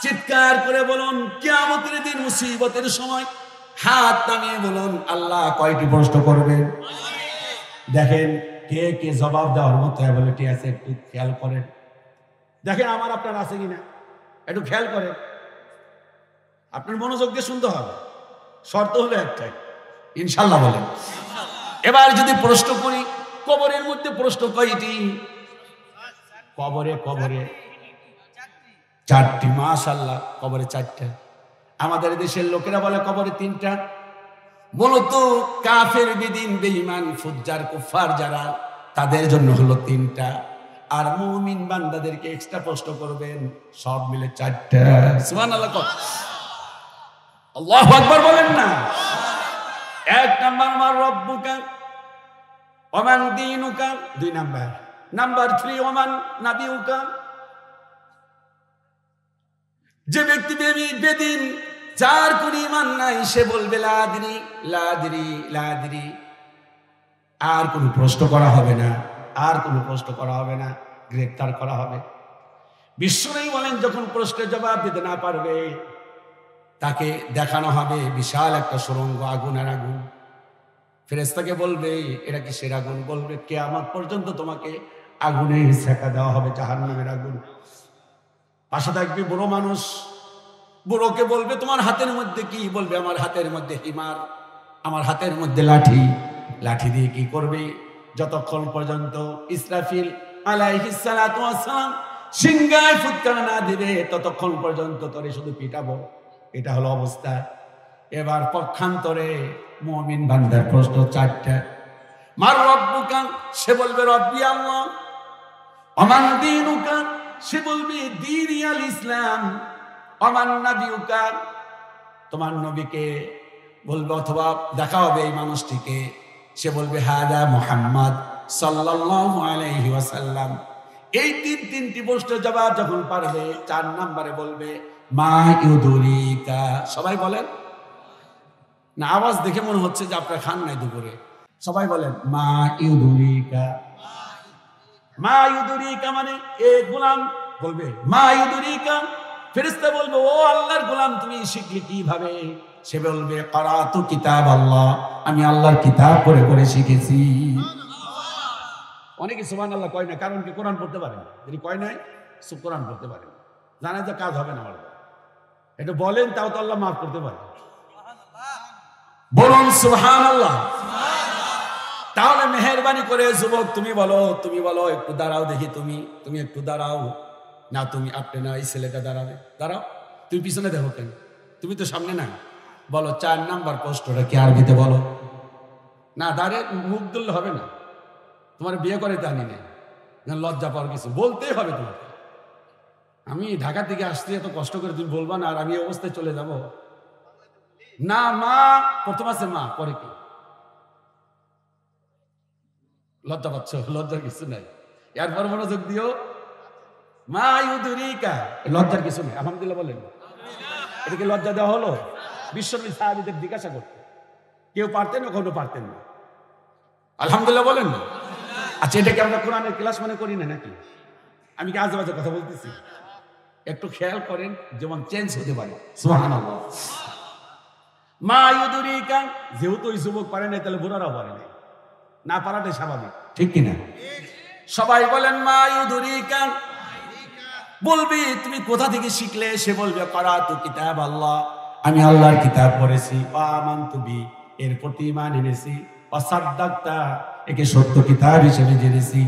চিৎকার করে বলুন, কিয়ামতের দিন মুসিবতের সময় হাত নামিয়ে বলুন, আল্লাহ কয়টি প্রশ্ন করবেন? দেখেন কে কে জবাব দেওয়ার মতো অ্যাবিলিটি আছে, একটু খেয়াল করেন। দেখেন আমার আপনার আছে কিনা, একটু খেয়াল করেন। আপনার মনোযোগ দিয়ে শুনতে হবে, শর্ত হলো একটাই, ইনশাল্লাহ বলেন। এবার যদি প্রশ্ন করি, কবরের মধ্যে প্রশ্ন কয়টি? কবরে 4টি। মাশাআল্লাহ, কবরে 4টা। আমাদের দেশের লোকেরা বলে কবরে 3টা। মূলত কাফের, বেদিন, বেঈমান, ফুজ্জার, কুফার যারা, তাদের জন্য হলো 3টা। আর মুমিন বান্দাদেরকে এক্সট্রা প্রশ্ন করবেন, সব মিলে 4টা। সুবহানাল্লাহ, আল্লাহু আকবার বলেন না? 1 নাম্বার আমার রব্বুকা ওমান দীনুকা, 2 নাম্বার। নাম্বার 3 ওমান নাবিউকা। যে ব্যক্তি বেদিন, যার কোনো ঈমান নাই, সে বলবে লাদিরি লাদিরি লাদিরি। আর কোনো প্রশ্ন করা হবে না, আর কোনো প্রশ্ন করা হবে না, গ্রেফতার করা হবে। বিশ্বনবী বলেন, যখন প্রশ্নের জবাব দিতে না পারবে, তাকে দেখানো হবে বিশাল একটা সুড়ঙ্গ, আগুনের আগুন। ফেরেশতাকে বলবে, এটা কি সেরা আগুন? বলবে, কিয়ামত পর্যন্ত তোমাকে আগুনে সেকা দেওয়া হবে, জাহান্নামের আগুন। পাশে থাকবে বুড়ো মানুষ, বুড়োকে বলবে, তোমার হাতের মধ্যে কি? বলবে, আমার হাতের মধ্যে হিমার, আমার হাতের মধ্যে লাঠি। লাঠি দিয়ে কি করবে? যতক্ষণ পর্যন্ত ইসরাফিল আলাইহিস সালাতু ওয়াস সালাম সিংহায় ফুৎকার না দিবে, ততক্ষণ পর্যন্ত তোরে শুধু পিটাবো। এটা হলো অবস্থা। এবার পক্ষান্তরে মুমিন বান্দার প্রশ্ন 4টা। মার রব্বুকা, সে বলবে রব্বি আল্লাহ। অমান দীনুকা, সে বলবে দীনি আল ইসলাম। অমান নাবিউকা, তোমার নবীকে বলবে, অথবা দেখা হবে এই মানুষটিকে, সে বলবে হাদা মুহাম্মদ সাল্লাল্লাহু আলাইহি ওয়াসাল্লাম। এই তিনটি প্রশ্নের জবাব যখন পারবে, 4 নম্বরে বলবে মা ইউদুরিকা। সবাই বলেন না, আওয়াজ দেখে মনে হচ্ছে যে আপনারা খান নাই দুপুরে। সবাই বলেন মা ইউদুরিকা। মা ইউদুরিকা মানে এ গোলাম বলবে মা ইউদুরিকা। ফেরেশতা বলবে ও আল্লাহর গোলাম, তুমি শিখলে কিভাবে? সে বলবে করাতু কিতাব আল্লাহ, আমি আল্লাহর কিতাব পড়ে পড়ে শিখেছি। অনেকে সুবহানাল্লাহ কয় না, কারণ কি কোরআন পড়তে পারে না। যদি কয় নাই কোরআন পড়তে পারে, জানা যে কাজ হবে না। আমার এটা বলেন, তাও তো আল্লাহ মাফ করতে পারে। বলুন সুবহানাল্লাহ। তাহলে মেহেরবানি করে যুবক তুমি বলো একটু দাঁড়াও দেখি, তুমি একটু দাঁড়াও না, তুমি আপনি না, এই ছেলেটা দাঁড়াবে, দাঁড়াও। তুমি পিছনে দেখো কেন? তুমি তো সামনে না। বলো 4 নাম্বার প্রশ্নটা কি আরবিতে বলো। না দাঁড়িয়ে মুখ তুললে হবে না, তোমার বিয়ে করে তা নিয়ে লজ্জা পাওয়ার কিছু, বলতেই হবে তোমাকে। আমি ঢাকা থেকে আসতে এত কষ্ট করে তুমি বলবা না, আর আমি অবস্থায় চলে যাব না। মা প্রথম আছে, মা পরে কি? লজ্জা পাচ্ছ? লজ্জার কিছু নাই, এরপর মনোযোগ দিও। মা ইউদুরিকা, লজ্জার কিছু নেই। আলহামদুলিল্লাহ বলেন। এটা কি লজ্জা দেওয়া হলো? বিশ্বনবী সাহাবীদের জিজ্ঞাসা করতে, কেউ পারতেন না, কখনো পারতেন না। আলহামদুলিল্লাহ বলেন না। আচ্ছা, এটা কি আমরা কোরআনের ক্লাস মনে করি না নাকি? আমি কি আজে বাজে কথা বলতেছি? একটু খেয়াল করেন, যেমন চেঞ্জ হতে পারে। সুবহানাল্লাহ। মা ইউদুরিকা, যেহেতু ওই যুবক পারে নাই, তাহলে বুড়ারাও পারে নাই, না পারাটাই স্বাভাবিক, ঠিক কিনা? সবাই বলেন মা ইউদুরিকা। বলবি তুমি কোথা থেকে শিখলে? সে বলবে করাতু কিতাব আল্লাহ, আমি আল্লাহর কিতাব পড়েছি। ওয়া আমানতু বি, এর প্রতি ঈমান এনেছি। ওয়া সাদ্দাকতা, একে সত্য কিতাব হিসেবে জেনেছি।